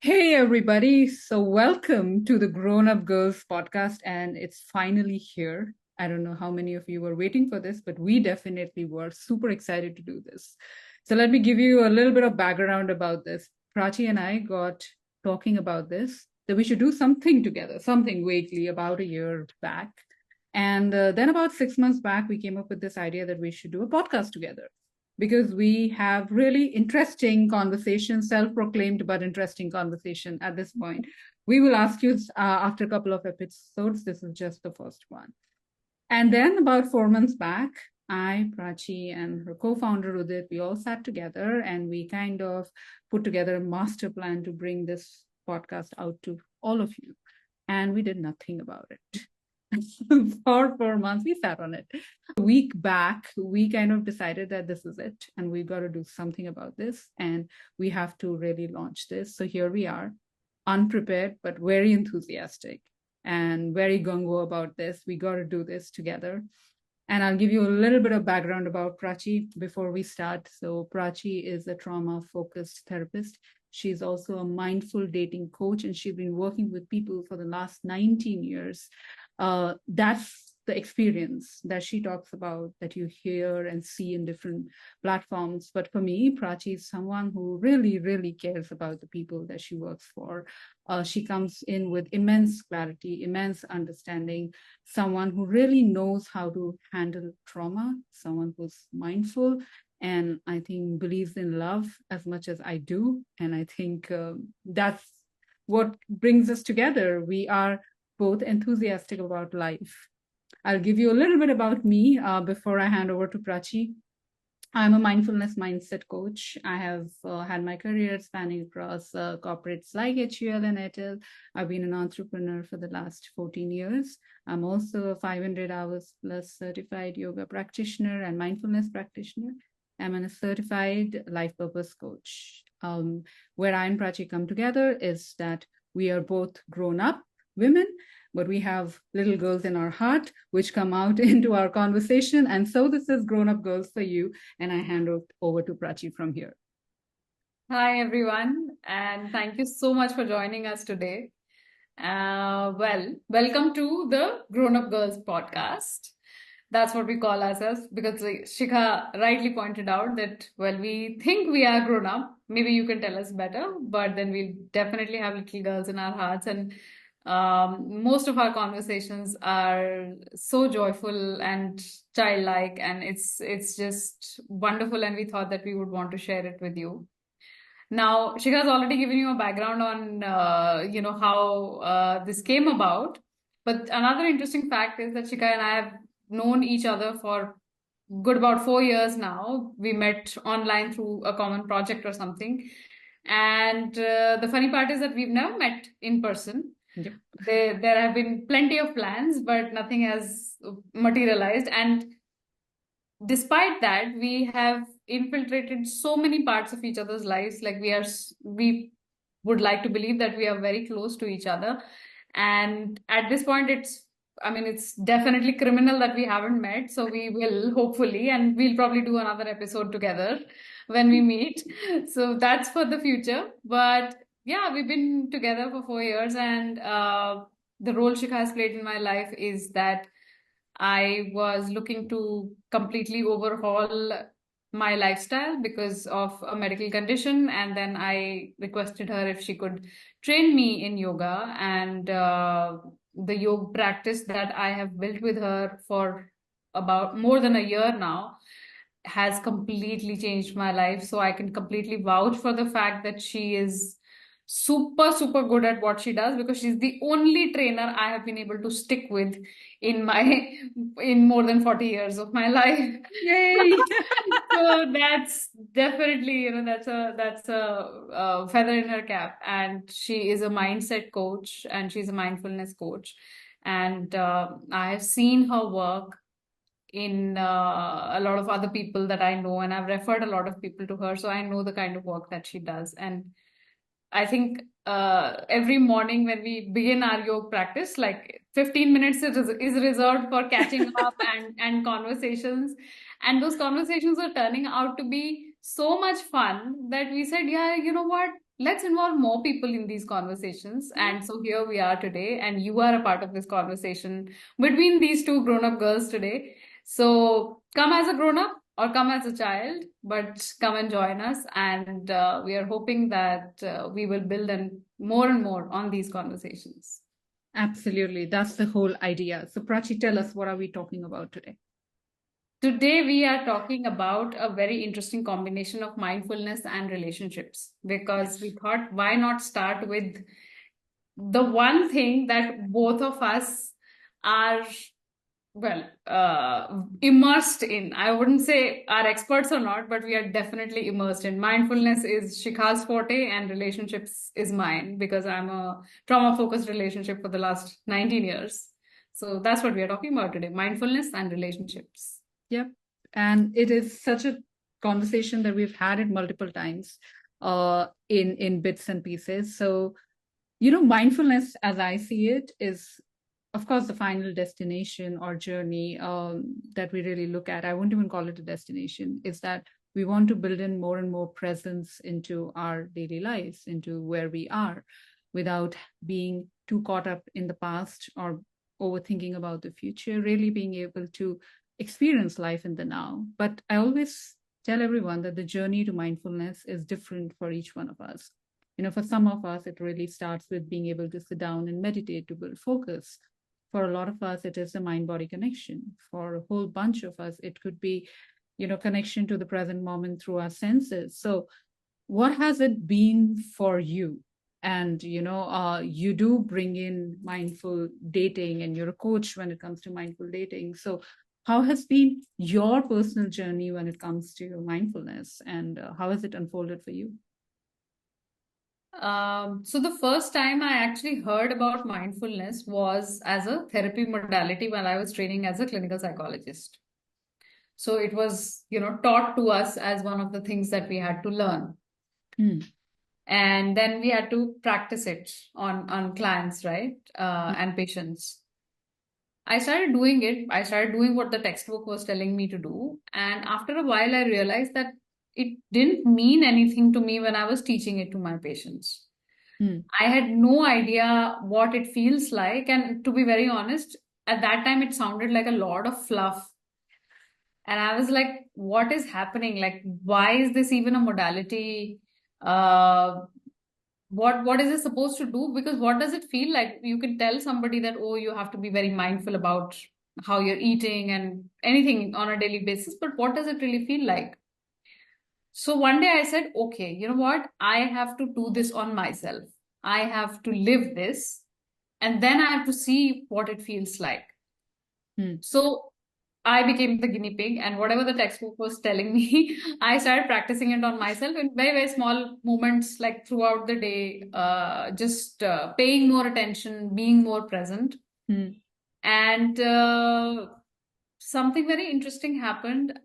Hey, everybody. So, welcome to the Grown Up Girls podcast, and it's finally here. I don't know how many of you were waiting for this, but we definitely were super excited to do this. So, let me give you a little bit of background about this. Prachi and I got talking about this, that we should do something together, something vaguely about a year back. And then, about 6 months back, we came up with this idea that we should do a podcast together because we have really interesting conversation, self-proclaimed but interesting conversation at this point. We will ask you after a couple of episodes. This is just the first one. And then about 4 months back, I, Prachi, and her co-founder Udit, we all sat together and we kind of put together a master plan to bring this podcast out to all of you. And we did nothing about it. For 4 months, we sat on it. A week back, we kind of decided that this is it and we got to do something about this and we have to really launch this. So here we are, unprepared, but very enthusiastic and very gung-ho about this. We got to do this together. And I'll give you a little bit of background about Prachi before we start. So Prachi is a trauma-focused therapist. She's also a mindful dating coach, and she's been working with people for the last 19 years. That's the experience that she talks about that you hear and see in different platforms. But for me, Prachi is someone who really, really cares about the people that she works for. She comes in with immense clarity, immense understanding, someone who really knows how to handle trauma, someone who's mindful, and I think believes in love as much as I do. And I think that's what brings us together. We are both enthusiastic about life. I'll give you a little bit about me before I hand over to Prachi. I'm a mindfulness mindset coach. I have had my career spanning across corporates like HUL and Airtel. I've been an entrepreneur for the last 14 years. I'm also a 500 hours plus certified yoga practitioner and mindfulness practitioner. I'm a certified life purpose coach. Where I and Prachi come together is that we are both grown up women, but we have little girls in our heart, which come out into our conversation. And so this is Grown Up Girls for you. And I hand it over to Prachi from here. Hi, everyone, and thank you so much for joining us today. Welcome to the Grown Up Girls podcast. That's what we call ourselves because Shikha rightly pointed out that, we think we are grown up. Maybe you can tell us better, but then we'll definitely have little girls in our hearts. And most of our conversations are so joyful and childlike, and it's just wonderful. And we thought that we would want to share it with you. Now, Shikha has already given you a background on, how this came about. But another interesting fact is that Shikha and I have known each other for good about 4 years now. We met online through a common project or something. And the funny part is that we've never met in person. Yep. There have been plenty of plans, but nothing has materialized. And despite that, we have infiltrated so many parts of each other's lives. Like we would like to believe that we are very close to each other. And at this point, it's definitely criminal that we haven't met. So we will hopefully, and we'll probably do another episode together when we meet. So that's for the future. But yeah, we've been together for 4 years, and the role Shikha has played in my life is that I was looking to completely overhaul my lifestyle because of a medical condition. And then I requested her if she could train me in yoga. And the yoga practice that I have built with her for about more than a year now has completely changed my life. So I can completely vouch for the fact that she is super, super good at what she does because she's the only trainer I have been able to stick with in my in more than 40 years of my life. Yay! So that's definitely, that's a feather in her cap. And she is a mindset coach and she's a mindfulness coach. And I have seen her work in a lot of other people that I know, and I've referred a lot of people to her, so I know the kind of work that she does. And I think every morning when we begin our yoga practice, like 15 minutes is reserved for catching up and conversations. And those conversations are turning out to be so much fun that we said, yeah, you know what? let's involve more people in these conversations. Yeah. And so here we are today, and you are a part of this conversation between these two grown-up girls today. So come as a grown-up or come as a child, but come and join us. And we are hoping that we will build and more on these conversations. Absolutely. That's the whole idea. So, Prachi, tell us, what are we talking about today? Today, we are talking about a very interesting combination of mindfulness and relationships because we Yes. thought, why not start with the one thing that both of us are, well, immersed in. I wouldn't say are experts or not, but we are definitely immersed in. Mindfulness is Shikha's forte, and relationships is mine because I'm a trauma focused relationship for the last 19 years. So that's what we are talking about today, mindfulness and relationships. Yep. And it is such a conversation that we've had it multiple times in bits and pieces. So, mindfulness, as I see it, is, of course, the final destination or journey that we really look at. I wouldn't even call it a destination. Is that we want to build in more and more presence into our daily lives, into where we are, without being too caught up in the past or overthinking about the future, really being able to experience life in the now. But I always tell everyone that the journey to mindfulness is different for each one of us. For some of us, it really starts with being able to sit down and meditate to build focus. For a lot of us, it is a mind body connection. For a whole bunch of us, it could be, connection to the present moment through our senses. So, what has it been for you? And you do bring in mindful dating, and you're a coach when it comes to mindful dating. So how has been your personal journey when it comes to mindfulness, and how has it unfolded for you? So the first time I actually heard about mindfulness was as a therapy modality when I was training as a clinical psychologist. So it was, taught to us as one of the things that we had to learn. Hmm. And then we had to practice it on clients, right? And patients. I started doing it. I started doing what the textbook was telling me to do. And after a while, I realized that it didn't mean anything to me when I was teaching it to my patients. Hmm. I had no idea what it feels like. And to be very honest, at that time, it sounded like a lot of fluff. And I was like, what is happening? Like, why is this even a modality? Uh, what is it supposed to do? Because what does it feel like? You can tell somebody that, oh, you have to be very mindful about how you're eating and anything on a daily basis, but what does it really feel like? So one day I said, okay, you know what? I have to do this on myself. I have to live this, and then I have to see what it feels like. Hmm. So I became the guinea pig, and whatever the textbook was telling me, I started practicing it on myself in very, very small moments, like throughout the day, just paying more attention, being more present. Hmm. And something very interesting happened.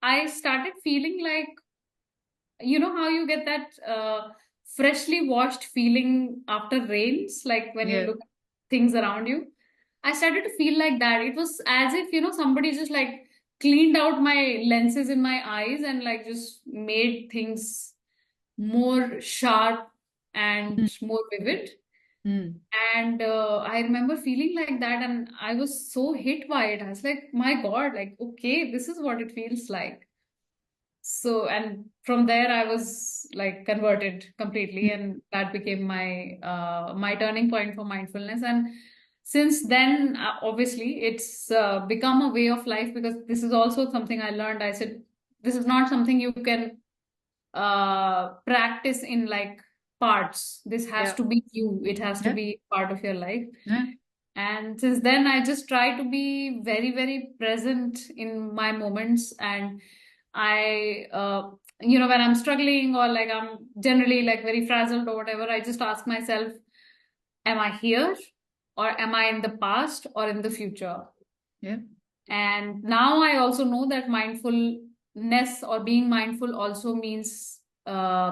I started feeling like, you know how you get that freshly washed feeling after rains, like when you Yeah. look at things around you. I started to feel like that. It was as if, somebody just like cleaned out my lenses in my eyes and like just made things more sharp Hmm. and more vivid. Hmm. And I remember feeling like that, and I was so hit by it. I was like, my God, like, okay, this is what it feels like. So, and from there, I was like converted completely, and that became my turning point for mindfulness. And since then, obviously, it's become a way of life because this is also something I learned. I said, this is not something you can practice in like parts. This has Yeah. to be you. It has to Yeah. be part of your life. Yeah. And since then, I just try to be very, very present in my moments. And I, when I'm struggling or like I'm generally like very frazzled or whatever, I just ask myself, am I here or am I in the past or in the future? Yeah. And now I also know that mindfulness or being mindful also means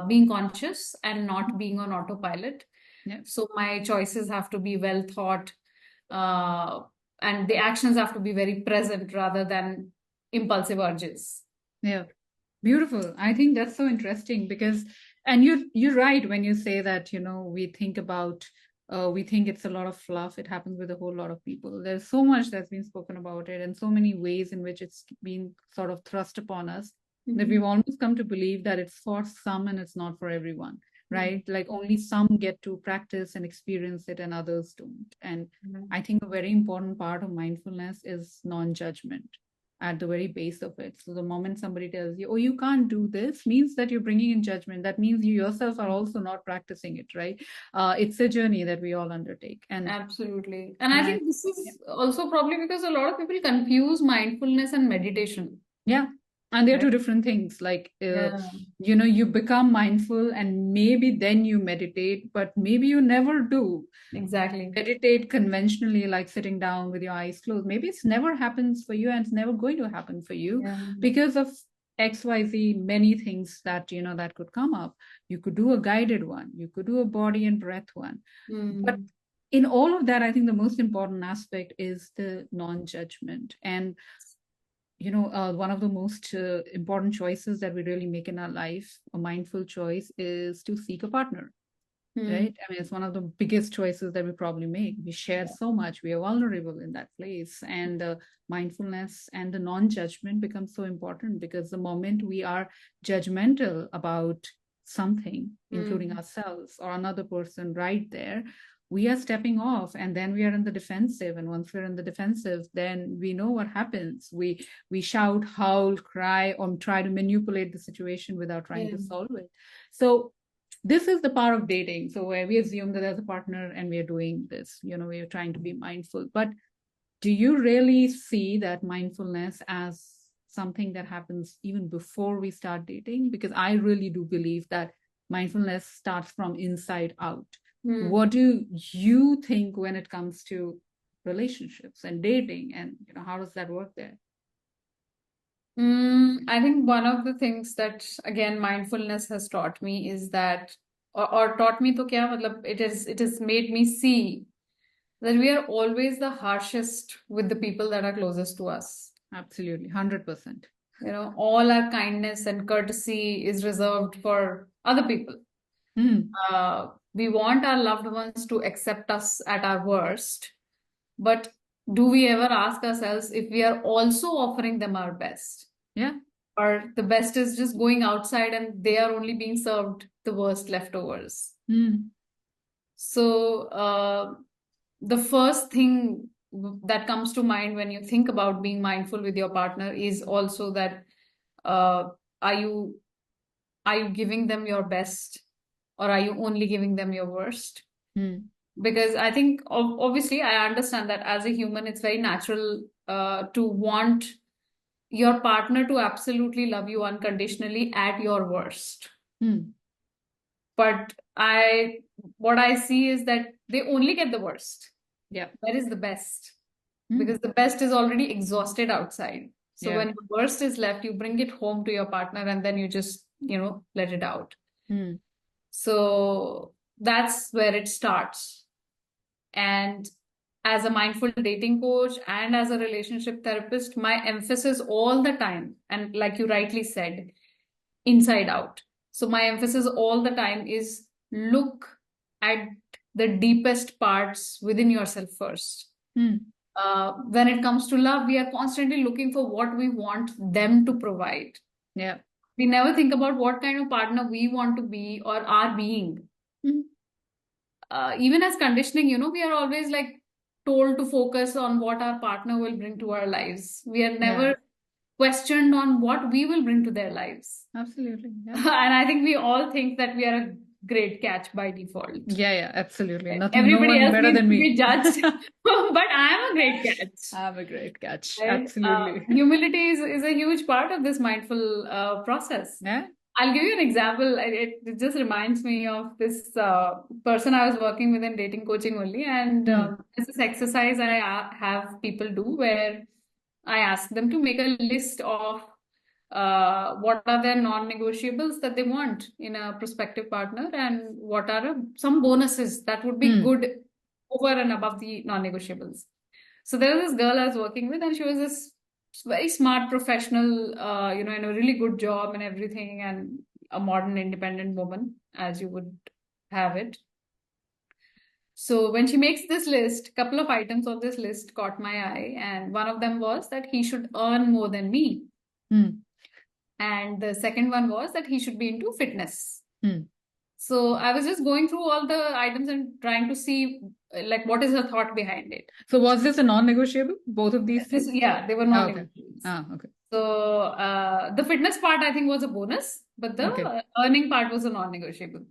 being conscious and not being on autopilot. Yeah. So my choices have to be well thought, uh, and the actions have to be very present rather than impulsive urges. Yeah. Beautiful. I think that's so interesting because And you're right when you say that, we think about we think it's a lot of fluff. It happens with a whole lot of people. There's so much that's been spoken about it, and so many ways in which it's been sort of thrust upon us that Mhm. we've almost come to believe that it's for some and it's not for everyone, Mhm. right? Like only some get to practice and experience it and others don't. And Mhm. I think a very important part of mindfulness is non-judgment at the very base of it. So the moment somebody tells you, oh, you can't do this, means that you're bringing in judgment. That means you yourself are also not practicing it, right? It's a journey that we all undertake. Absolutely. And I And I, think this yeah. is also probably because a lot of people confuse mindfulness and meditation, Yeah. And they're two right? different things. Like, Yeah, you become mindful and maybe then you meditate, but maybe you never do exactly. meditate conventionally, like sitting down with your eyes closed. Maybe it's never happens for you and it's never going to happen for you Yeah. because of XYZ, many things that, that could come up. You could do a guided one, you could do a body and breath one. But Mm. in all of that, I think the most important aspect is the non-judgment. And one of the most important choices that we really make in our life, a mindful choice, is to seek a partner, Mm. right? I mean, it's one of the biggest choices that we probably make. We share Yeah. so much, we are vulnerable in that place. And mindfulness and the non judgment becomes so important because the moment we are judgmental about something, including Mm. ourselves or another person right there, we are stepping off and then we are in the defensive. And once we're in the defensive, then we know what happens. We shout, howl, cry, or try to manipulate the situation without trying Yeah. to solve it. So this is the power of dating. So where we assume that there's a partner and we are doing this, we are trying to be mindful. But do you really see that mindfulness as something that happens even before we start dating? Because I really do believe that mindfulness starts from inside out. Mm. What do you think when it comes to relationships and dating, and how does that work there? I think one of the things that again mindfulness has taught me is that, or taught me to kya, matlab, it has made me see that we are always the harshest with the people that are closest to us. Absolutely, 100%. All our kindness and courtesy is reserved for other people. Mm, We want our loved ones to accept us at our worst, but do we ever ask ourselves if we are also offering them our best? yeah. Or the best is just going outside and they are only being served the worst leftovers. Mm, So, the first thing that comes to mind when you think about being mindful with your partner is also that uh, are you are you giving them your best or are you only giving them your worst? mm, Because I think obviously I understand that as a human it's very natural to want your partner to absolutely love you unconditionally at your worst. mm, But what I see is that they only get the worst. yeah. That is the best. Mm, Because the best is already exhausted outside. So yeah. when the worst is left, you bring it home to your partner and then you just, let it out. Mm, So that's where it starts. And as a mindful dating coach and as a relationship therapist, my emphasis all the time, and like you rightly said, inside out. So my emphasis all the time is look at the deepest parts within yourself first. mm, When it comes to love, we are constantly looking for what we want them to provide. yeah. We never think about what kind of partner we want to be or are being. Mm, Even as conditioning, we are always like told to focus on what our partner will bring to our lives. We are yeah. never questioned on what we will bring to their lives. Absolutely. Yeah. And I think we all think that we are a great catch by default. Yeah, yeah, absolutely. Nothing, no Everybody one else better needs than to me. be judged, but I am a great catch. I'm a great catch. Right? Absolutely. Humility is a huge part of this mindful process. Yeah. I'll give you an example. It just reminds me of this person I was working with in dating coaching only. And Hmm. there's this exercise I have people do where I ask them to make a list of what are their non-negotiables that they want in a prospective partner and what are some bonuses that would be Hmm. good over and above the non-negotiables. So there was this girl I was working with, and she was this very smart professional, in a really good job and everything. And a modern independent woman, as you would have it. So when she makes this list, couple of items on this list caught my eye, and one of them was that he should earn more than me. Mm. And the second one was that he should be into fitness. Mm. So I was just going through all the items and trying to see like what is the thought behind it. So was this a non-negotiable, both of these This, things? yeah, they were Ah, okay. non-negotiables. Okay. So the fitness part I think was a bonus, but the Okay. earning part was a non-negotiable.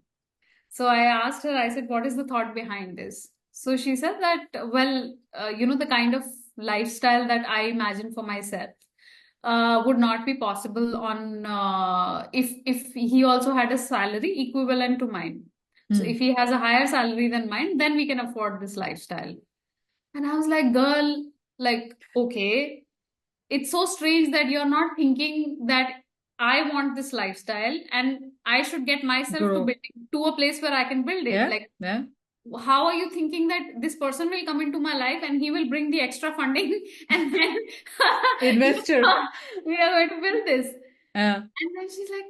So I asked her, I said, what is the thought behind this? So she said that, well, the kind of lifestyle that I imagine for myself would not be possible on if he also had a salary equivalent to mine. So Mm. if he has a higher salary than mine, then we can afford this lifestyle. And I was like, girl, like, okay, it's so strange that you're not thinking that I want this lifestyle and I should get myself to Grow. build to a place where I can build it. Yeah. Like, Yeah. how are you thinking that this person will come into my life and he will bring the extra funding and then Investor. we are going to build this? Yeah. And then she's like,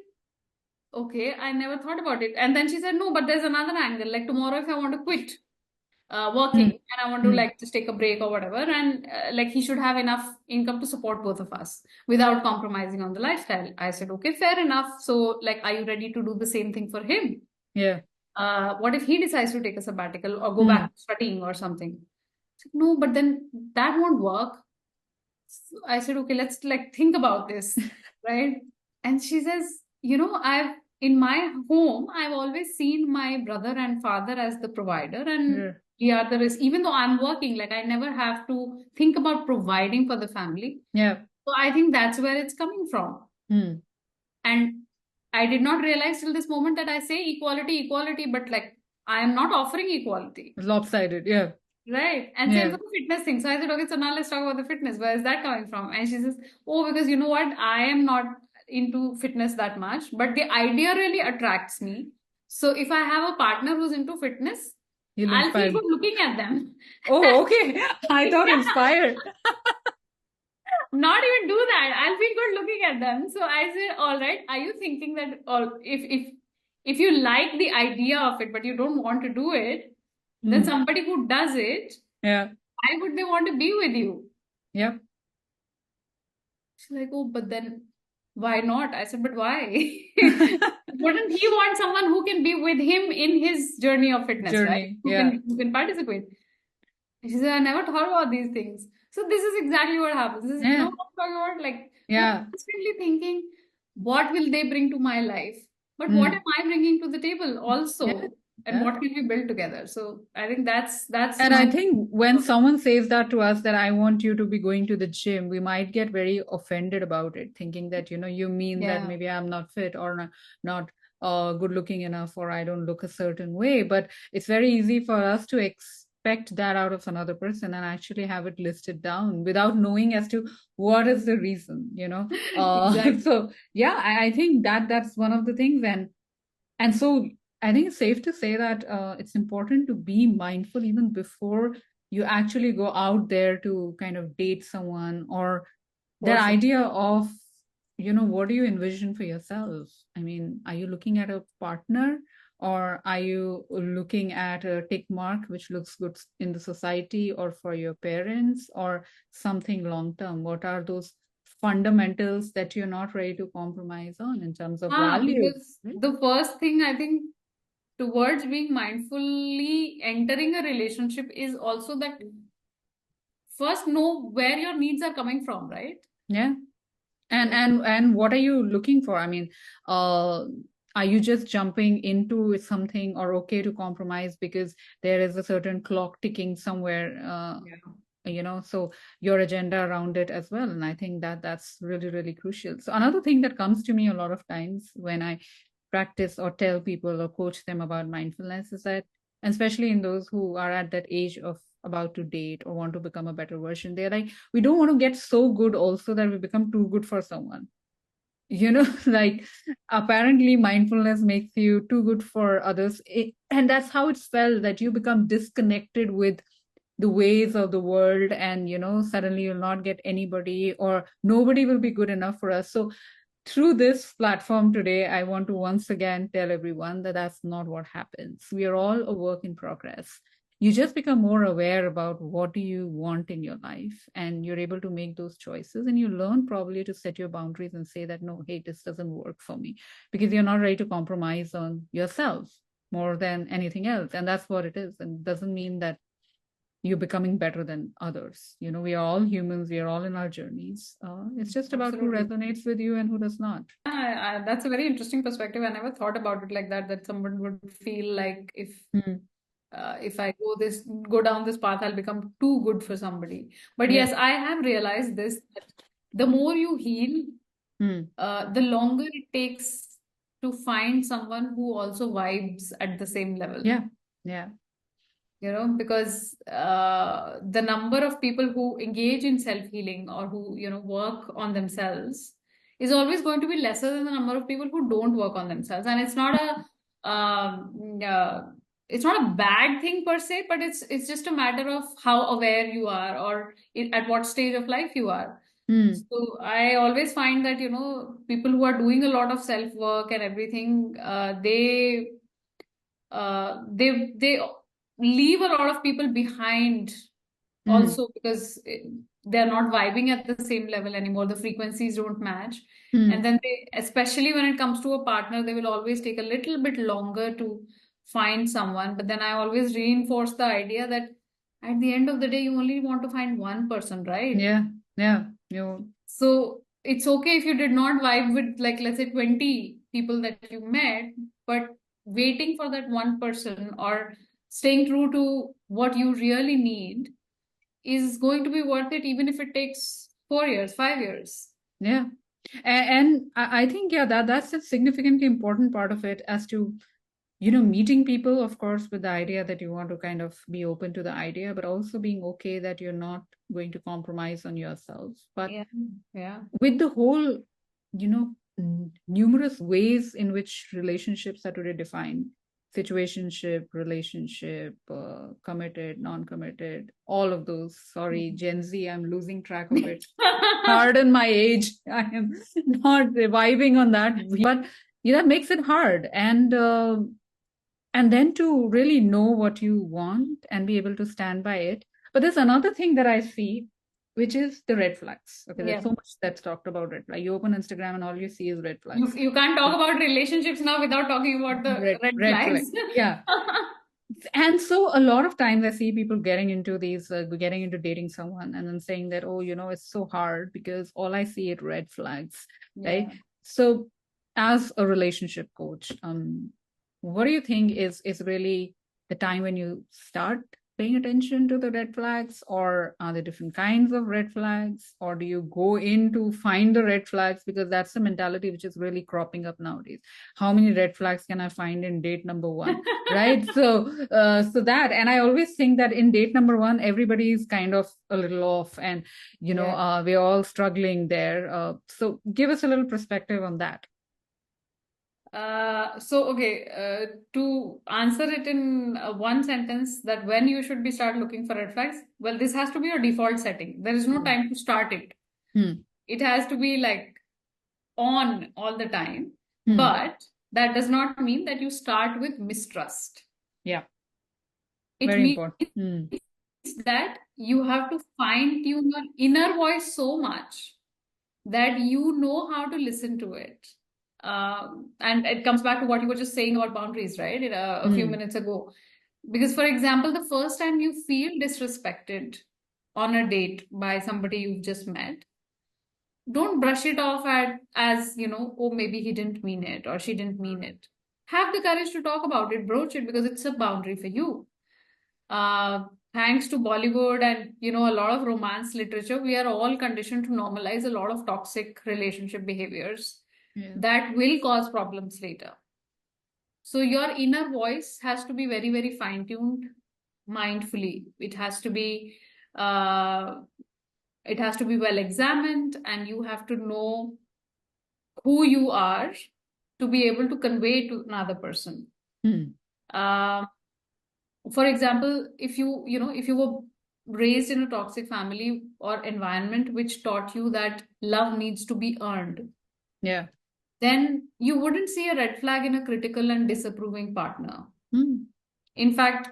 okay, I never thought about it. And then she said, no, but there's another angle. Like tomorrow, if I want to quit working Mm. and I want to like just take a break or whatever, and like he should have enough income to support both of us without compromising on the lifestyle. I said, okay, fair enough. So, like, are you ready to do the same thing for him? Yeah. What if he decides to take a sabbatical or go Mm. back to studying or something? I said, no, but then that won't work. So I said, okay, let's like think about this, right? And she says, I've in my home, I've always seen my brother and father as the provider, and Yeah. we are the rest. Even though I'm working, like I never have to think about providing for the family. Yeah. So I think that's where it's coming from. Mm. And I did not realize till this moment that I say equality, equality, but like I am not offering equality. Lopsided. Yeah. Right. And same Yeah. for the fitness thing. So I said, okay, so now let's talk about the fitness. Where is that coming from? And she says, oh, because you know what? I am not into fitness that much, but the idea really attracts me. So if I have a partner who's into fitness, You'll I'll feel inspire. good looking at them. Oh, okay. I thought inspired. Not even do that. I'll feel good looking at them. So I said, all right, are you thinking that all if you like the idea of it, but you don't want to do it, then Mm. somebody who does it, Yeah. why would they want to be with you? Yeah. She's like, oh, but then why not? I said, but why? Wouldn't he want someone who can be with him in his journey of fitness, right? Journey. Yeah. Who can participate? And she said, I never thought about these things. So this is exactly what happens. This is, Yeah. what I'm talking about? Like, we're Yeah. constantly thinking, what will they bring to my life? But what Mm. am I bringing to the table also? Yeah. And Yeah. what can we build together? So I think that's And I my think when someone says that to us, that I want you to be going to the gym, we might get very offended about it, thinking that, you mean that yeah. maybe I'm not fit or not good looking enough, or I don't look a certain way. But it's very easy for us to expect that out of another person and actually have it listed down without knowing as to what is the reason. Exactly. So yeah, I think that's one of the things. And so I think it's safe to say that it's important to be mindful even before you actually go out there to kind of date someone, or For that sure. idea of, what do you envision for yourself? I mean, are you looking at a partner, or are you looking at a tick mark which looks good in the society or for your parents, or something long term? What are those fundamentals that you're not ready to compromise on in terms of value? Because the first thing I think towards being mindfully entering a relationship is also that first know where your needs are coming from, right? Yeah. And So, and what are you looking for? I mean, are you just jumping into something, or okay to compromise because there is a certain clock ticking somewhere, so your agenda around it as well. And I think that's really, really crucial. So another thing that comes to me a lot of times when I practice or tell people or coach them about mindfulness is that, and especially in those who are at that age of about to date or want to become a better version, they're like, we don't want to get so good also that we become too good for someone. Like, apparently mindfulness makes you too good for others. And that's how it's felt, that you become disconnected with the ways of the world, and suddenly you'll not get anybody, or nobody will be good enough for us. So through this platform today, I want to once again tell everyone that that's not what happens. We are all a work in progress. You just become more aware about what do you want in your life, and you're able to make those choices, and you learn probably to set your boundaries and say that no, hey, this doesn't work for me, because you're not ready to compromise on yourself more than anything else. And that's what it is. And it doesn't mean that you're becoming better than others. We are all humans. We are all in our journeys. It's just about who Absolutely. resonates with you and who does not. That's a very interesting perspective. I never thought about it like that, that someone would feel like Hmm. if I go down this path, I'll become too good for somebody. But Yeah. yes, I have realized this, that the more you heal, Hmm. the longer it takes to find someone who also vibes at the same level. Yeah. Yeah. Because the number of people who engage in self-healing or who, work on themselves is always going to be lesser than the number of people who don't work on themselves. And it's not a bad thing per se, but it's just a matter of how aware you are, or at what stage of life you are. Hmm. So I always find that, people who are doing a lot of self-work and everything, they leave a lot of people behind Hmm. also, because they're not vibing at the same level anymore. The frequencies don't match. And Hmm. then especially when it comes to a partner, they will always take a little bit longer to find someone. But then I always reinforce the idea that at the end of the day, you only want to find one person, right? Yeah. Yeah. You. So it's okay if you did not vibe with, like, let's say 20 people that you met, but waiting for that one person, or staying true to what you really need, is going to be worth it, even if it takes 4 years, 5 years. Yeah. And I think, yeah, that's a significantly important part of it, as to meeting people, of course, with the idea that you want to kind of be open to the idea, but also being okay that you're not going to compromise on yourself. But Yeah. Yeah. with the whole, numerous ways in which relationships are today defined, situationship, relationship, committed, non-committed, all of those. Sorry, Gen Z, I'm losing track of it. Pardon my age. I am not reviving on that, but that makes it hard. And then to really know what you want and be able to stand by it. But there's another thing that I see, which is the red flags. Okay, there's Yeah. so much that's talked about red flag. You open Instagram and all you see is red You flags. you can't talk about relationships now without talking about the red Red flag. flags. Yeah. And so a lot of times I see people getting into dating someone and then saying that, oh, it's so hard because all I see is red flags, right? Yeah. So as a relationship coach, what do you think is really the time when you start paying attention to the red flags, or are there different kinds of red flags, or do you go in to find the red flags? Because that's the mentality which is really cropping up nowadays. How many red flags can I find in date number one? Right. So that, and I always think that in date number one everybody is kind of a little off, and Yeah. we're all struggling there. So give us a little perspective on that. To answer it in one sentence, that when you should be start looking for red flags, well, this has to be your default setting. There is no Hmm. time to start it. Hmm. It has to be like on all the time. Hmm. But that does not mean that you start with mistrust. Yeah, It very means important. Hmm. that you have to fine tune your inner voice so much that you know how to listen to it. And it comes back to what you were just saying about boundaries, right? A few Hmm. minutes ago. Because, for example, the first time you feel disrespected on a date by somebody you've just met, don't brush it off as, oh, maybe he didn't mean it or she didn't mean it. Have the courage to talk about it, broach it, because it's a boundary for you. uh, Thanks to Bollywood and, a lot of romance literature, we are all conditioned to normalize a lot of toxic relationship behaviors Yeah. that will cause problems later. So your inner voice has to be very, very fine-tuned mindfully. Uh, it has to be well examined, and you have to know who you are to be able to convey to another person. Hmm. Um, for example, if you were raised in a toxic family or environment which taught you that love needs to be earned, Yeah. then you wouldn't see a red flag in a critical and disapproving partner. In fact,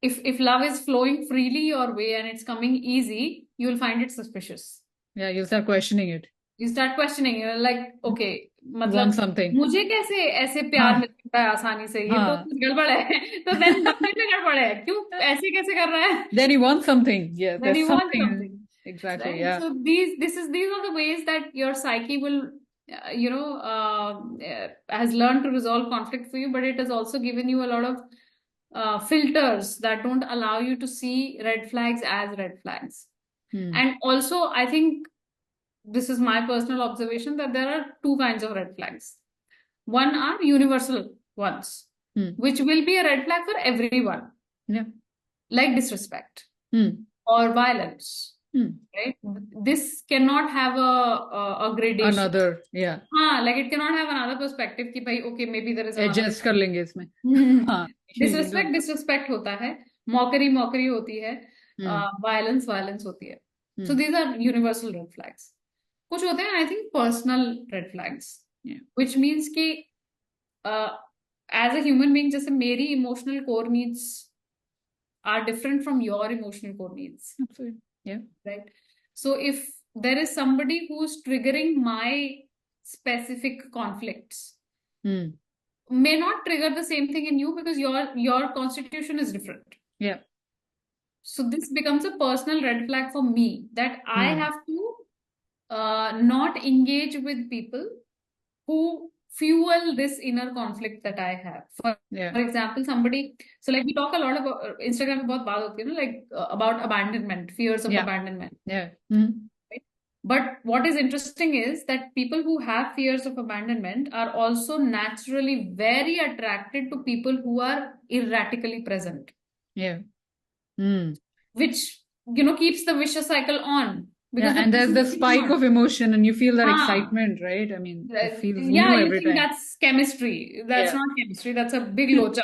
if love is flowing freely your way and it's coming easy, you'll find it suspicious. Yeah, you start questioning it. You start questioning, you're like, okay, You want मतलब something. मुझे कैसे ऐसे प्यार हाँ, मिल सकता है आसानी से, ये तो हाँ. कुछ गड़बड़ है. तो then बनने में गड़बड़ है, क्यों ऐसे कैसे कर रहा है? Then you want something. Yeah, Then there's you want something. something, Exactly. right? Yeah. So these are the ways that your psyche will, has learned to resolve conflict for you, but it has also given you a lot of filters that don't allow you to see red flags as red flags. And also, I think this is my personal observation that there are two kinds of red flags. One are universal ones, which will be a red flag for everyone, Yeah. like disrespect or violence. Right? This cannot have a gradation. Another, yeah. Like it cannot have another perspective कि भाई okay maybe there is another. Adjust कर लेंगे इसमें. हाँ. Disrespect होता है, mockery होती है, violence होती है. So these are universal red flags. कुछ होते हैं I think personal red flags, which means कि as a human being जैसे मेरी emotional core needs are different from your emotional core needs. Absolutely. Yeah. Right. So if there is somebody who's triggering my specific conflicts, may not trigger the same thing in you because your constitution is different. Yeah. So this becomes a personal red flag for me that I have to not engage with people who fuel this inner conflict that I have. For example, somebody, so like we talk a lot about Instagram about like about abandonment, fears of abandonment. Yeah. Right? But what is interesting is that people who have fears of abandonment are also naturally very attracted to people who are erratically present. Yeah. Which, keeps the vicious cycle on. Because and there's the spike of emotion and you feel that excitement, right? I mean, it feels new every time. That's chemistry. That's not chemistry. That's a big locha.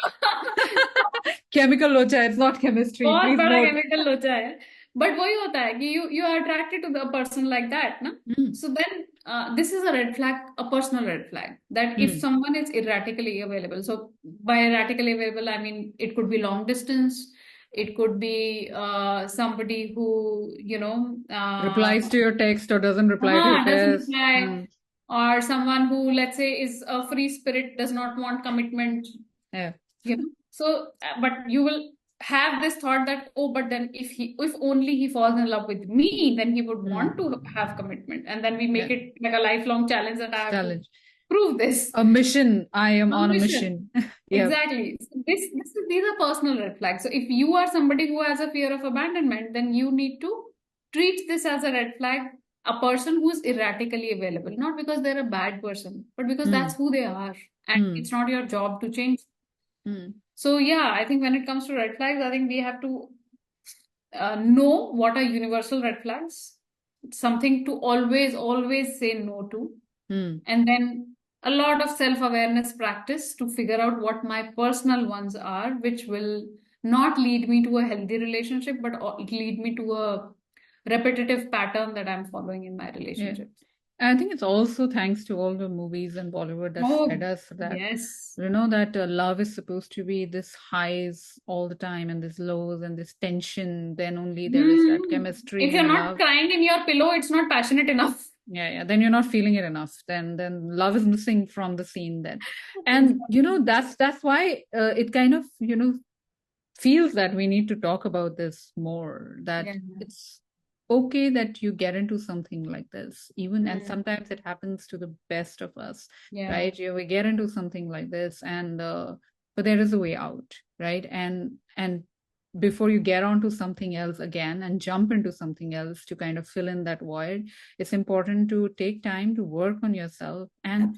Chemical locha, it's not chemistry. बहुत बड़ा chemical लोचा है. But वही होता है कि you are attracted to a person like that, na? So then this is a red flag, a personal red flag, that if someone is erratically available. So by erratically available, I mean it could be long distance. It could be somebody who, replies to your text or doesn't reply to your text. Or someone who, let's say, is a free spirit, does not want commitment. Yeah. So, but you will have this thought that, oh, but then if only he falls in love with me, then he would want to have commitment. And then we make it like a lifelong challenge that I have to prove this. A mission. I am on a mission. Exactly. So these are personal red flags. So if you are somebody who has a fear of abandonment, then you need to treat this as a red flag. A person who is erratically available, not because they're a bad person, but because that's who they are. And it's not your job to change. So yeah, I think when it comes to red flags, I think we have to know what are universal red flags, something to always say no to. And then a lot of self-awareness practice to figure out what my personal ones are, which will not lead me to a healthy relationship, but it lead me to a repetitive pattern that I'm following in my relationships. I think it's also thanks to all the movies in Bollywood that said us that that love is supposed to be this highs all the time and this lows and this tension. Then only there is that chemistry. If you're not crying in your pillow, it's not passionate enough. Yeah. Then you're not feeling it enough. Then love is missing from the scene. Then, and that's why it kind of feels that we need to talk about this more. That it's okay that you get into something like this, even and sometimes it happens to the best of us, right? We get into something like this, and but there is a way out, right? And before you get onto something else again and jump into something else to kind of fill in that void, it's important to take time to work on yourself and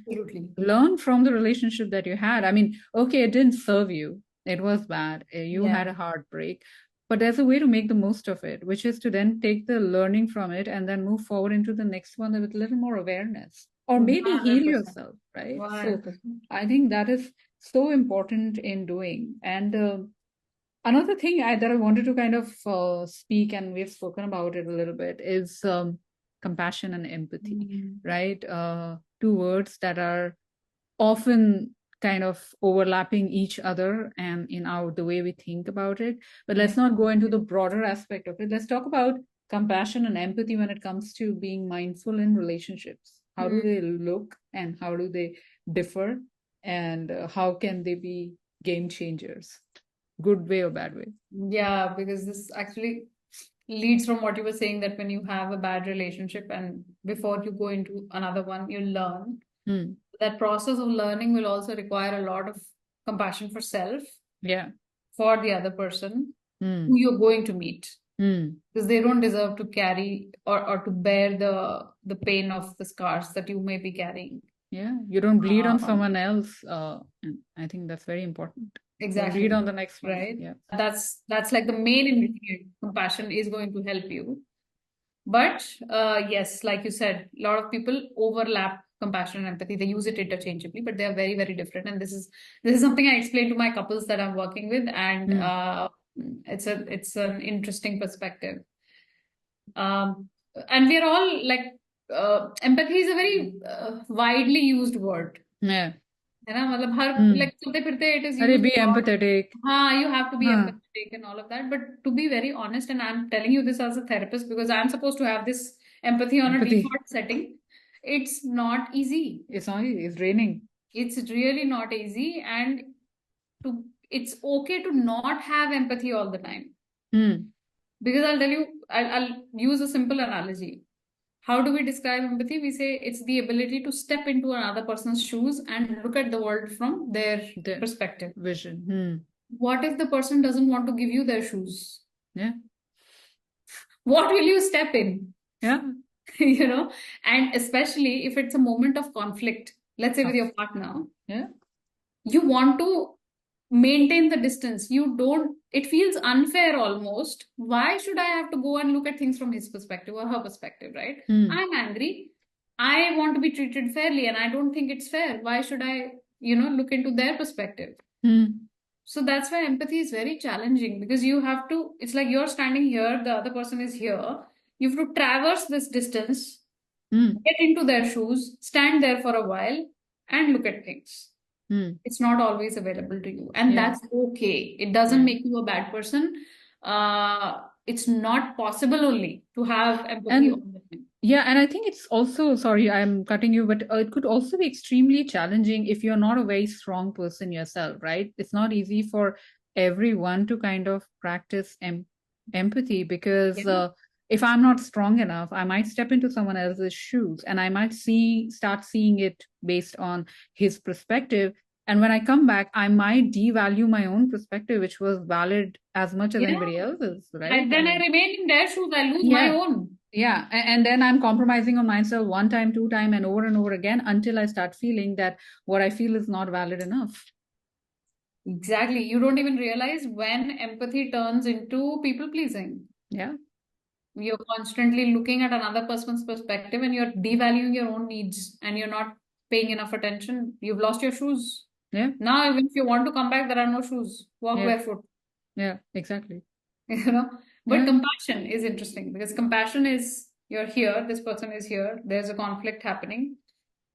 learn from the relationship that you had. I mean, okay, it didn't serve you, it was bad, you had a heartbreak, but there's a way to make the most of it, which is to then take the learning from it and then move forward into the next one with a little more awareness, or maybe 100%. Heal yourself, right? 100%. So I think that is so important in doing. And another thing that I wanted to kind of speak, and we've spoken about it a little bit, is compassion and empathy, right? Two words that are often kind of overlapping each other and in our the way we think about it. But let's not go into the broader aspect of it. Let's talk about compassion and empathy when it comes to being mindful in relationships. How do Mm. they look and how do they differ, and how can they be game changers, good way or bad way? Yeah, because this actually leads from what you were saying, that when you have a bad relationship and before you go into another one, you learn. Hmm. That process of learning will also require a lot of compassion for self, Yeah. for the other person Hmm. who you're going to meet, Hmm. because they don't deserve to carry or to bear the pain of the scars that you may be carrying. Yeah, you don't bleed on Um, someone else. And I think that's very important. Don't bleed exactly, on the next one. right? Yeah. That's like the main ingredient. Compassion is going to help you. But yes, like you said, a lot of people overlap compassion and empathy. They use it interchangeably, but they are very, very different. And this is something I explain to my couples that I'm working with, and Hmm. it's an interesting perspective. Um, and we're all like, empathy is a very widely used word. Yeah. है ना, मतलब हर Hmm. like चलते फिरते it is Arey, used be a lot. empathetic. हाँ, you have to be Huh. empathetic and all of that. But to be very honest, and I'm telling you this as a therapist because I'm supposed to have this empathy on a Empathy. default setting. It's not easy. It's not easy. It's raining. It's really not easy, and to it's okay to not have empathy all the time. Hmm. Because I'll tell you, I'll use a simple analogy. How do we describe empathy? We say it's the ability to step into another person's shoes and look at the world from their The perspective. vision. Hmm. What if the person doesn't want to give you their shoes? Yeah. What will you step in? Yeah. You know, and especially if it's a moment of conflict, let's say with Of- your partner, Yeah. you want to maintain the distance. You don't, it feels unfair almost. Why should I have to go and look at things from his perspective or her perspective, right? Hmm. I'm angry. I want to be treated fairly and I don't think it's fair. Why should I, look into their perspective? Hmm. So that's why empathy is very challenging, because you have to, it's like you're standing here, the other person is here. You have to traverse this distance, Hmm. get into their shoes, stand there for a while, and look at things. Hmm. It's not always available to you, and Yeah. that's okay. It doesn't Yeah. make you a bad person. It's not possible only to have empathy all And the time. yeah, and I think it's also, sorry, I'm cutting you, but it could also be extremely challenging if you're not a very strong person yourself, right? It's not easy for everyone to kind of practice empathy because Yeah. if I'm not strong enough, I might step into someone else's shoes and I might start seeing it based on his perspective. And when I come back, I might devalue my own perspective, which was valid as much as Yeah. anybody else's, right? And I then I mean, remain in their shoes, I lose my yeah. own. Yeah, and then I'm compromising on myself one time, two time, and over again until I start feeling that what I feel is not valid enough. Exactly. You don't even realize when empathy turns into people pleasing. Yeah, You're constantly looking at another person's perspective and you're devaluing your own needs and you're not paying enough attention. You've lost your shoes. yeah, Now, even if you want to come back, there are no shoes. Walk yeah, barefoot. yeah, exactly. you know but Yeah, compassion is interesting, because compassion is, you're here, this person is here, there's a conflict happening,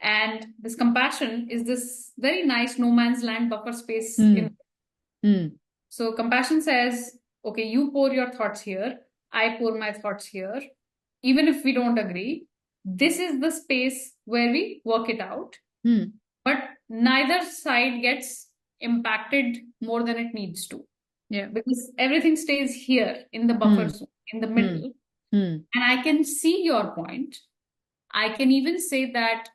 and this compassion is this very nice no man's land buffer space in. hmm, hmm, So compassion says, okay, you pour your thoughts here, I pour my thoughts here, even if we don't agree, this is the space where we work it out, hmm, but neither side gets impacted more than it needs to, yeah, because everything stays here in the buffer hmm, zone, in the hmm, middle. hmm, And I can see your point. I can even say that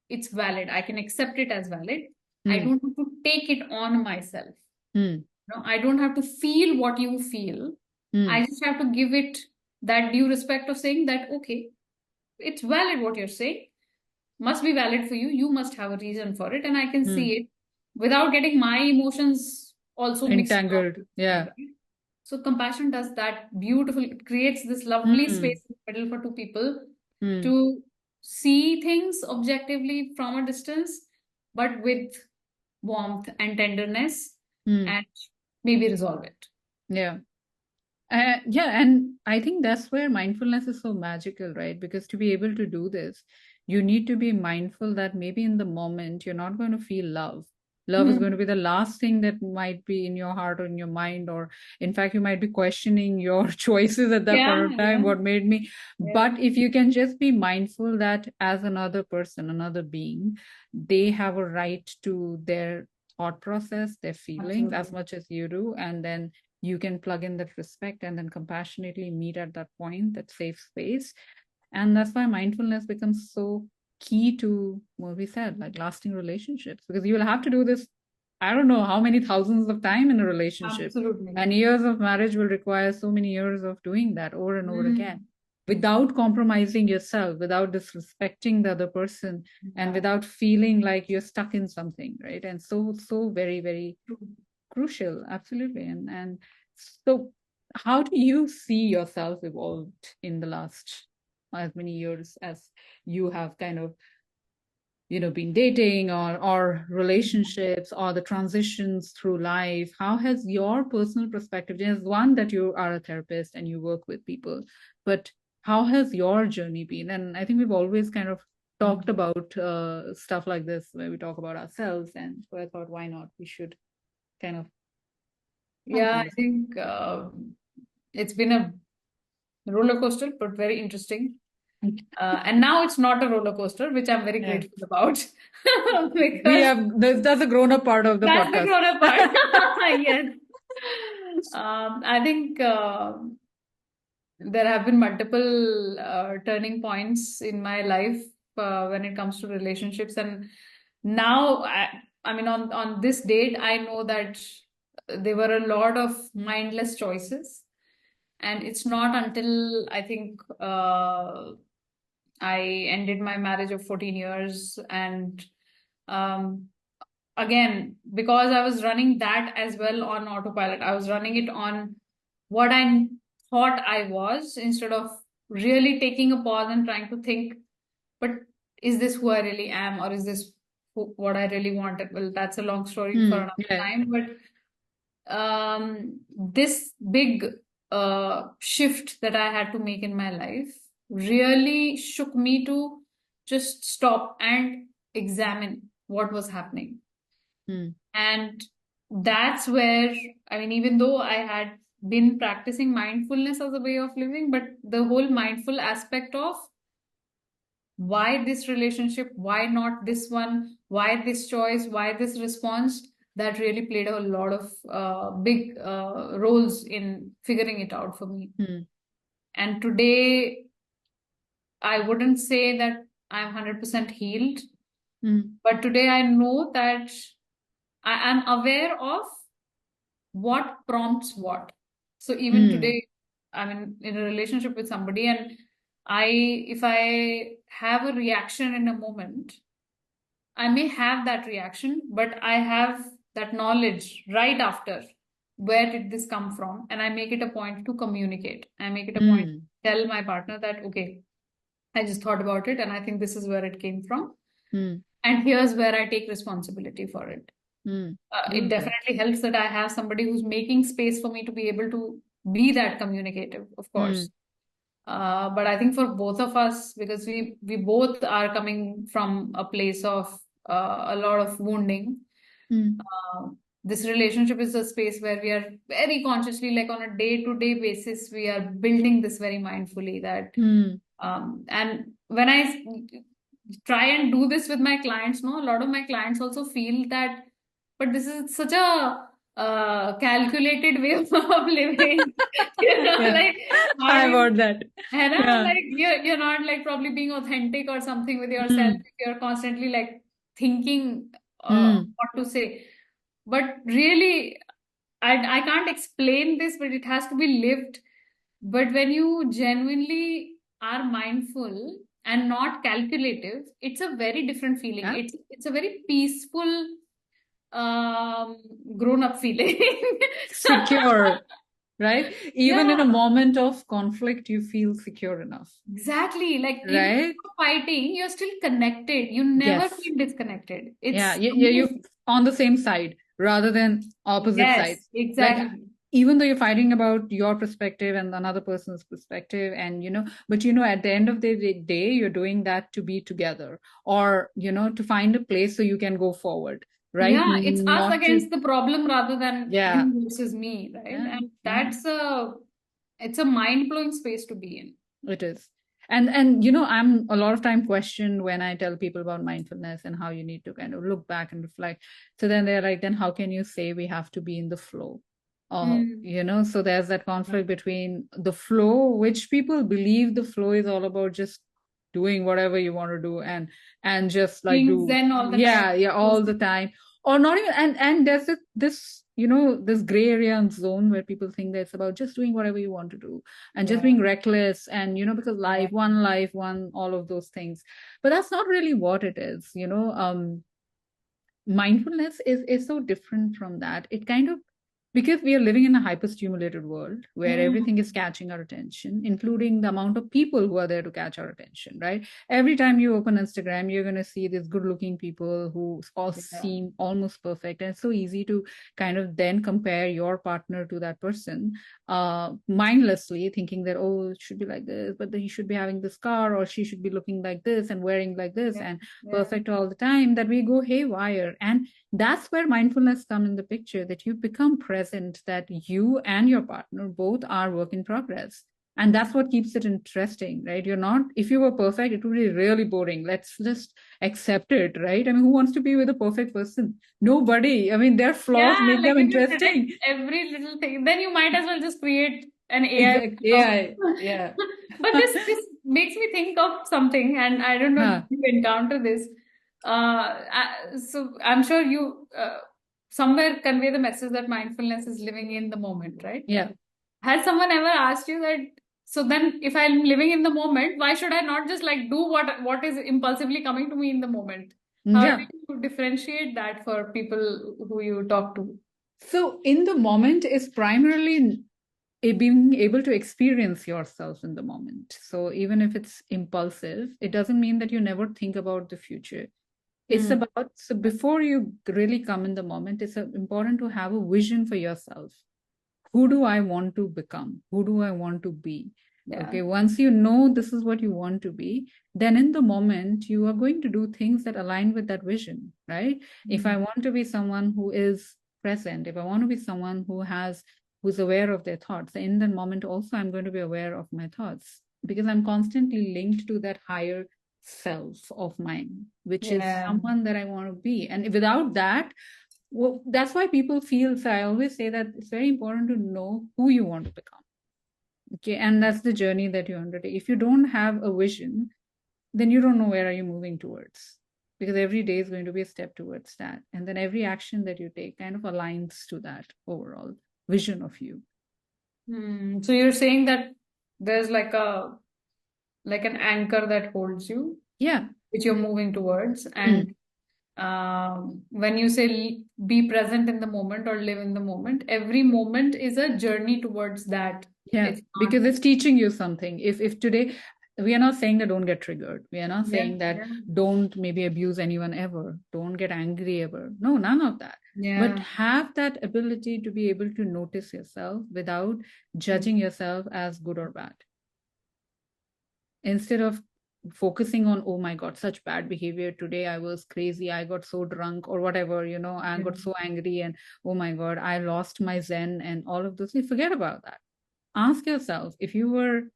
it's valid. I can accept it as valid. I hmm, don't have to take it on myself. hmm, No, I don't have to feel what you feel. hmm, I just have to give it that due respect of saying that, okay, it's valid what you're saying, must be valid for you. You must have a reason for it. And I can hmm. see it without getting my emotions also mixed up Entangled. with mine, Yeah. right? So compassion does that beautiful. It creates this lovely Hmm, space in the middle for two people hmm, to see things objectively from a distance, but with warmth and tenderness, hmm. and maybe resolve it. Yeah. Yeah, and I think that's where mindfulness is so magical, right? Because to be able to do this, you need to be mindful that maybe in the moment you're not going to feel love. Love is going to Hmm. be the last thing that might be in your heart or in your mind, or in fact, you might be questioning your choices at that point Yeah, of time. yeah, What made me? yeah. But if you can just be mindful that as another person, another being, they have a right to their thought process, their feelings as Absolutely. much as you do, and then you can plug in that respect and then compassionately meet at that point, that safe space. And that's why mindfulness becomes so key to what we said, like lasting relationships, because you will have to do this, I don't know how many thousands of time in a relationship. Absolutely. And years of marriage will require so many years of doing that over and over again Mhm. without compromising yourself, without disrespecting the other person, and Yeah. without feeling like you're stuck in something, right? And so very, very crucial. Absolutely. And so how do you see yourself evolved in the last as many years as you have kind of, been dating, or relationships, or the transitions through life? How has your personal perspective, there's one that you are a therapist and you work with people, but how has your journey been? And I think we've always kind of talked about stuff like this where we talk about ourselves, and so I thought, why not, we should kind of talk Yeah, on I this. think it's been a roller coaster, but very interesting. And now it's not a roller coaster, which I'm very Yeah. grateful about We because have that's the grown up part of the that's the podcast. grown up part. Yes. I think there have been multiple turning points in my life when it comes to relationships, and now I mean, on this date, I know that there were a lot of mindless choices, and it's not until I think I ended my marriage of 14 years, and um, again, because I was running that as well on autopilot, I was running it on what I thought I was instead of really taking a pause and trying to think, but is this who I really am, or is this what I really wanted? Well, that's a long story for another Yeah. time, but this big shift that I had to make in my life really shook me to just stop and examine what was happening. Mm, And that's where, I mean, even though I had been practicing mindfulness as a way of living, but the whole mindful aspect of why this relationship, why not this one, why this choice, why this response, that really played a lot of big roles in figuring it out for me. mm, And today, I wouldn't say that I'm 100% healed, mm, but today I know that I am aware of what prompts what. So even mm, today, I'm in a relationship with somebody, and if I have a reaction in a moment, I may have that reaction, but I have that knowledge right after. Where did this come from? And I make it a point to communicate. I make it a point mm, to tell my partner that, okay, I just thought about it and I think this is where it came from. mm, And here's where I take responsibility for it. mm. It Beautiful. definitely helps that I have somebody who's making space for me to be able to be that communicative, of Mm, course. But I think for both of us, because we both are coming from a place of a lot of wounding, mm, uh, this relationship is a space where we are very consciously, like on a day-to-day basis, we are building this very mindfully. That mm. and when I try and do this with my clients, no, a lot of my clients also feel that, but this is such a calculated way of living, Yeah. like how do I've you, heard that. and Yeah. like you're not like probably being authentic or something with yourself. Mm, You're constantly like thinking mm, what to say, but really, I can't explain this, but it has to be lived. But when you genuinely are mindful and not calculative, it's a very different feeling. yeah. It's a very peaceful, um, grown up feeling. Secure, right? Even in a Yeah, moment of conflict, you feel secure enough, exactly. Like even if right? you're fighting, you're still connected. You never Yes. feel disconnected. Yeah. It's You're amazing. on the same side rather than opposite Yes, sides. Like exactly. even though you're fighting about your perspective and another person's perspective, and but at the end of the day, you're doing that to be together, or to find a place so you can go forward, right? Yeah, it's us Not to. against the problem rather than Yeah, him versus me, right? yeah, And yeah. it's a mind-blowing space to be in. It is. And I'm a lot of time questioned when I tell people about mindfulness and how you need to kind of look back and reflect. So then they're like, then how can you say we have to be in the flow? Hmm. So there's that conflict between the flow, which people believe the flow is all about just doing whatever you want to do, and just like Being do, zen all the time. yeah, yeah, all the time, or not even. And there's this gray area and zone where people think that it's about just doing whatever you want to do and just Yeah, being reckless, and because yeah. life one, all of those things. But that's not really what it is. Mindfulness is so different from that. It kind of, because we are living in a hyperstimulated world where everything is Hmm. catching our attention, including the amount of people who are there to catch our attention, right? Every time you open Instagram, you're going to see these good looking people who all Yeah. seem almost perfect, and it's so easy to kind of then compare your partner to that person, mindlessly thinking that, oh, it should be like this, but he should be having this car, or she should be looking like this and wearing like this Yeah. and Yeah. perfect all the time, that we go haywire. And that's where mindfulness come in the picture, that you become present, that you and your partner both are work in progress. And that's what keeps it interesting, right? You're not, if you were perfect, it would be really boring. Let's just accept it, right? I mean, who wants to be with a perfect person? Nobody. I mean, their Yeah, flaws make like them if you predict interesting. every little thing, then you might as well just create an AI Exactly. version of. Yeah. Yeah. But this makes me think of something, and I don't know if Huh. you encounter this. So I'm sure you somewhere convey the message that mindfulness is living in the moment, right? Yeah. Has someone ever asked you that? So then, if I'm living in the moment, why should I not just like do what is impulsively coming to me in the moment? How do Yeah. you differentiate that for people who you talk to? So in the moment is primarily being able to experience yourself in the moment. So even if it's impulsive, it doesn't mean that you never think about the future. It's Hmm. about, so before you really come in the moment, it's important to have a vision for yourself. Who do I want to become? Who do I want to be? Yeah. Okay, once you know this is what you want to be, then in the moment you are going to do things that align with that vision, right? If I Hmm. want to be someone who is present, if I want to be someone who's aware of their thoughts, in that moment also I'm going to be aware of my thoughts, because I'm constantly linked to that higher self of mine, which is Yeah. someone that I want to be. And without that, well, that's why people feel, so I always say that it's very important to know who you want to become. Okay, and that's the journey that you undertake. If you don't have a vision, then you don't know where are you moving towards, because every day is going to be a step towards that, and then every action that you take kind of aligns to that overall vision of you. Hmm. So you're saying that there's like an anchor that holds you, Yeah. which you're moving towards, Mm. and when you say be present in the moment or live in the moment, every moment is a journey towards that. Yeah, It's not. because it's teaching you something. If today, we are not saying that don't get triggered. We are not Yeah, saying that yeah, don't maybe abuse anyone ever. Don't get angry ever. No, none of that. But yeah. have that ability to be able to notice yourself without judging yourself as good or bad. Instead of focusing on, oh my God, such bad behavior today, I was crazy, I got so drunk or whatever, I Yeah. got so angry, and oh my God, I lost my zen and all of those things. Forget about that. Ask yourself, if you were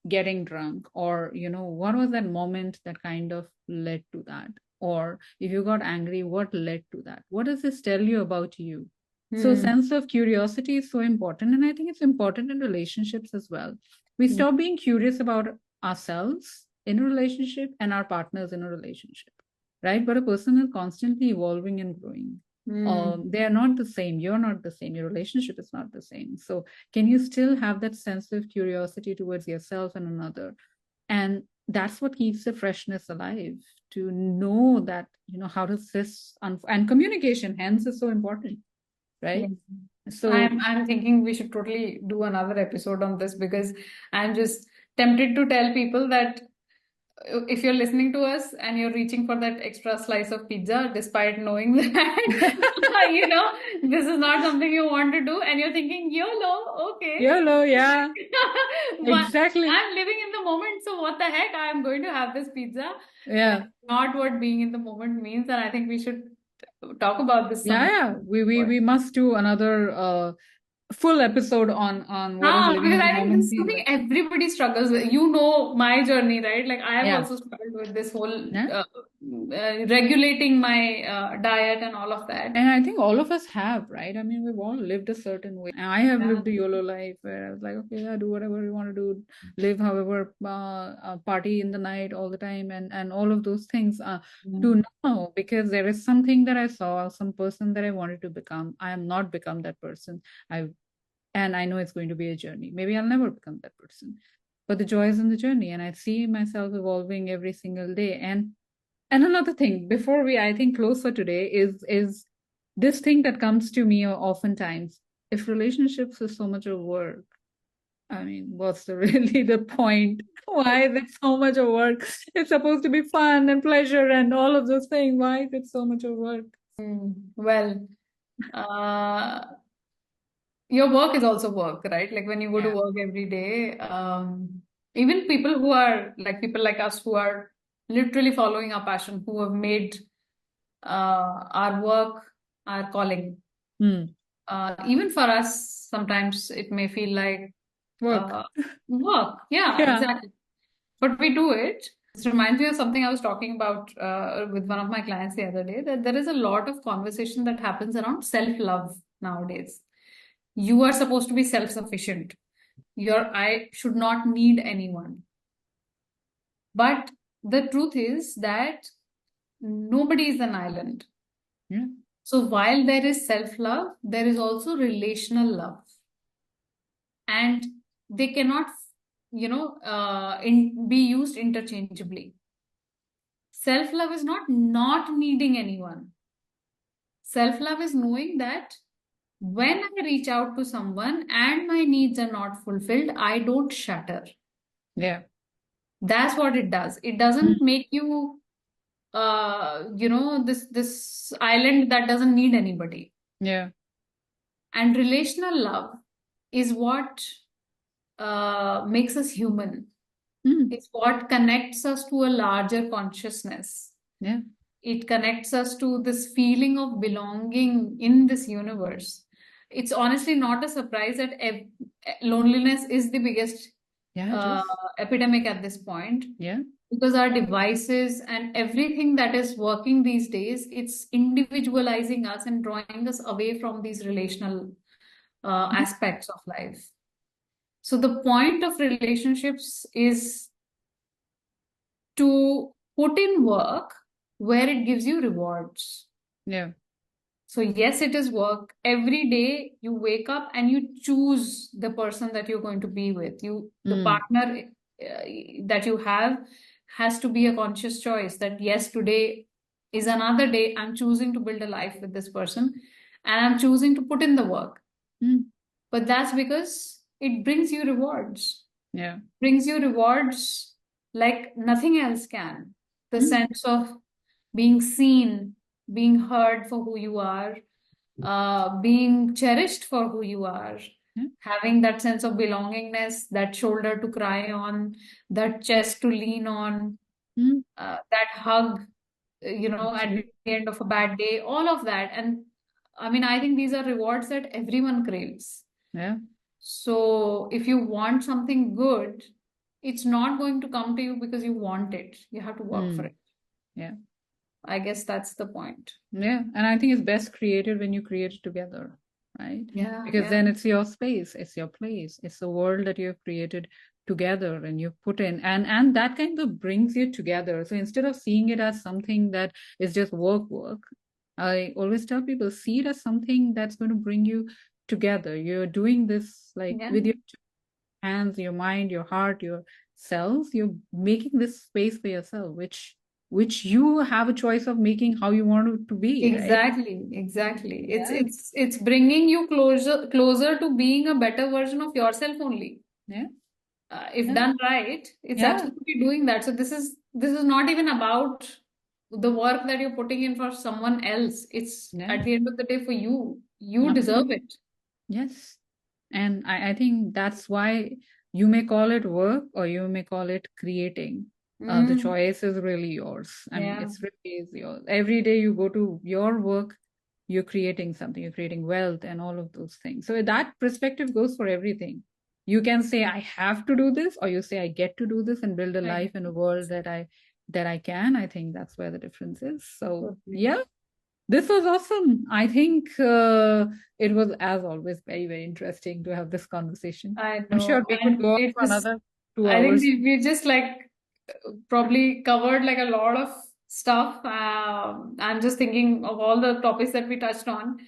getting drunk, or what was that moment that kind of led to that, or if you got angry, what led to that, what does this tell you about you? So Hmm. sense of curiosity is so important, and I think it's important in relationships as well. We Hmm. stop being curious about ourselves in a relationship and our partners in a relationship, right? But a person is constantly evolving and growing. Hmm. They are not the same, you're not the same, your relationship is not the same. So can you still have that sense of curiosity towards yourself and another? And that's what keeps the freshness alive, to know that how does this and communication hence is so important, Yeah. right? So I'm thinking we should totally do another episode on this because I'm just tempted to tell people that if you're listening to us and you're reaching for that extra slice of pizza, despite knowing that, this is not something you want to do, and you're thinking, YOLO, okay. YOLO, yeah, But exactly. I'm living in the moment, so what the heck? I'm going to have this pizza. Yeah. That's not what being in the moment means, and I think we should talk about this Yeah, some yeah. We more. we must do another full episode on what does living Because in the I think this moment is feel something like. everybody struggles with. You know my journey, right? Like I have Yeah. also struggled with this whole Yeah. regulating my diet and all of that. And I think all of us have, right? I mean, we've all lived a certain way. And I have Yeah. lived a YOLO life where I was like, okay, yeah, do whatever you want to do, live however, party in the night all the time, and all of those things. To now, because there is something that I saw, some person that I wanted to become. I am not become that person. I and I know it's going to be a journey. Maybe I'll never become that person, but the joy is in the journey, and I see myself evolving every single day. And another thing, before we, I think, close for today, is this thing that comes to me oftentimes. If relationships is so much of work, I mean, what's really the point? Why is it so much of work? It's supposed to be fun and pleasure and all of those things. Why is it so much of work? Well, uh, your work is also work, right? Like when you go to Yeah. work every day, even people who are like people like us who are literally following our passion, who have made our work our calling. Hmm. Even for us, sometimes it may feel like Work. uh, work. Yeah, Yeah. exactly. But we do it. This reminds me of something I was talking about with one of my clients the other day, that there is a lot of conversation that happens around self-love nowadays. You are supposed to be self-sufficient. I should not need anyone. But the truth is that nobody is an island. Yeah. So while there is self-love, there is also relational love. And they cannot, be used interchangeably. Self-love is not needing anyone. Self-love is knowing that when I reach out to someone and my needs are not fulfilled, I don't shatter. Yeah. That's what it does. It Mm. doesn't make you this island that doesn't need anybody. Yeah. And relational love is what makes us human. Mm. It's what connects us to a larger consciousness. Yeah. It connects us to this feeling of belonging in this universe. It's honestly not a surprise that loneliness is the biggest Yeah, it uh, is. epidemic at this point, Yeah. because our devices and everything that is working these days, it's individualizing us and drawing us away from these relational Mm. aspects of life. So the point of relationships is to put in work where it gives you rewards. Yeah. So, yes, it is work. Every day you wake up and you choose the person that you're going to be with. The Mm. partner that you have has to be a conscious choice that, yes, today is another day. I'm choosing to build a life with this person and I'm choosing to put in the work. Mm. But that's because it brings you rewards. Yeah. Brings you rewards like nothing else can. The Mm. sense of being seen, being heard for who you are, being cherished for who you are, Yeah. having that sense of belongingness, that shoulder to cry on, that chest to lean on, Mm. that hug, at Absolutely. the end of a bad day, all of that. And I mean, I think these are rewards that everyone craves. Yeah. So if you want something good, it's not going to come to you because you want it. You have to work for Mm. it. Yeah. I guess that's the point. Yeah. And I think it's best created when you create it together, right? Yeah, Because yeah. then it's your space, it's your place, it's the world that you have created together and you put in, and that kind of brings you together. So instead of seeing it as something that is just work, I always tell people, see it as something that's going to bring you together. You're doing this like Yeah. with your hands, your mind, your heart, your cells. You're making this space for yourself, which you have a choice of making how you want it to be, right? Exactly, exactly. It's Yeah. it's it's bringing you closer to being a better version of yourself only. Yeah. If Yeah. done right, it's Yeah. absolutely doing that. So this is this is not even about the work that you're putting in for someone else. It's Yeah, at the end of the day for you. You deserve absolutely. it. Yes. And I think that's why you may call it work or you may call it creating. The Mm, choice is really yours. I mean, yeah. it's really is yours. Every day you go to your work, you're creating something, you're creating wealth and all of those things. So that perspective goes for everything. You can say, I have to do this, or you say, I get to do this and build a I life get and a it. world that I can. I think that's where the difference is. So Totally. yeah, this was awesome. I think it was, as always, very, very interesting to have this conversation. I I'm know. sure we could And go on it for just, another two I think hours. we just like probably covered like a lot of stuff. I'm just thinking of all the topics that we touched on,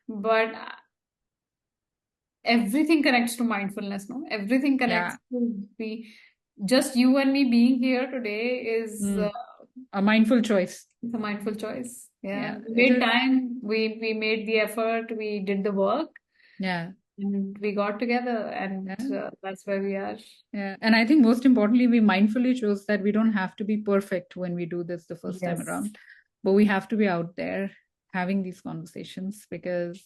but everything connects to mindfulness, no? Everything connects Yeah. to the just you and me being here today is Mm. A mindful choice. it's a mindful choice. Yeah, Yeah, we it made is. time, we made the effort, we did the work, Yeah. and we got together, and Yeah. that's where we are. Yeah. And I think most importantly, we mindfully chose that we don't have to be perfect when we do this the first time Yes. around, but we have to be out there having these conversations because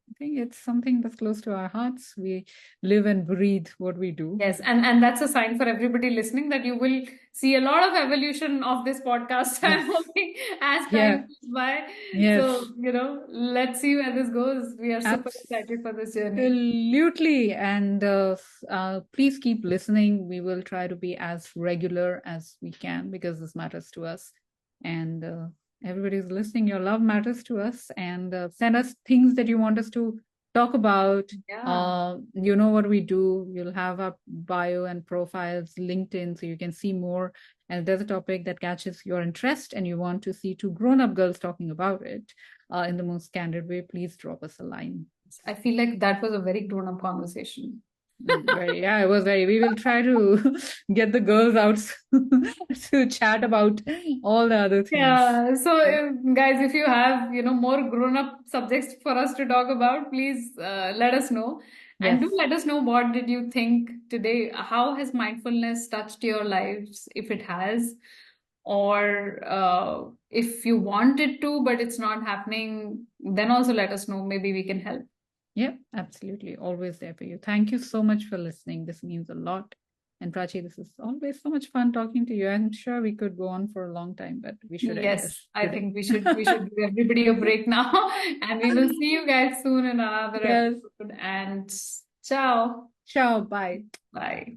I think it's something that's close to our hearts. We live and breathe what we do. Yes, and that's a sign for everybody listening that you will see a lot of evolution of this podcast. Yes. I'm hoping as time Yeah. goes by. Yes. So, let's see where this goes. We are super Absolutely. excited for this journey. Absolutely. And please keep listening. We will try to be as regular as we can because this matters to us. And everybody's listening. Your love matters to us. And send us things that you want us to talk about. Yeah. You know what we do. You'll have our bio and profiles, LinkedIn, so you can see more. And if there's a topic that catches your interest and you want to see two grown up girls talking about it in the most candid way, please drop us a line. I feel like that was a very grown-up conversation. Very, yeah, it was very. We will try to get the girls out to chat about all the other things. Yeah, so guys, if you have more grown-up subjects for us to talk about, please let us know, and Yes. do let us know what did you think today? How has mindfulness touched your lives, if it has, or if you want it to, but it's not happening, then also let us know. Maybe we can help. Yep, absolutely. Always there for you. Thank you so much for listening. This means a lot. And Prachi, this is always so much fun talking to you. I'm sure we could go on for a long time, but we should end Yes, this I today. think we should give everybody a break now, and we will see you guys soon in another Yes. episode. And ciao, Ciao. Bye. bye.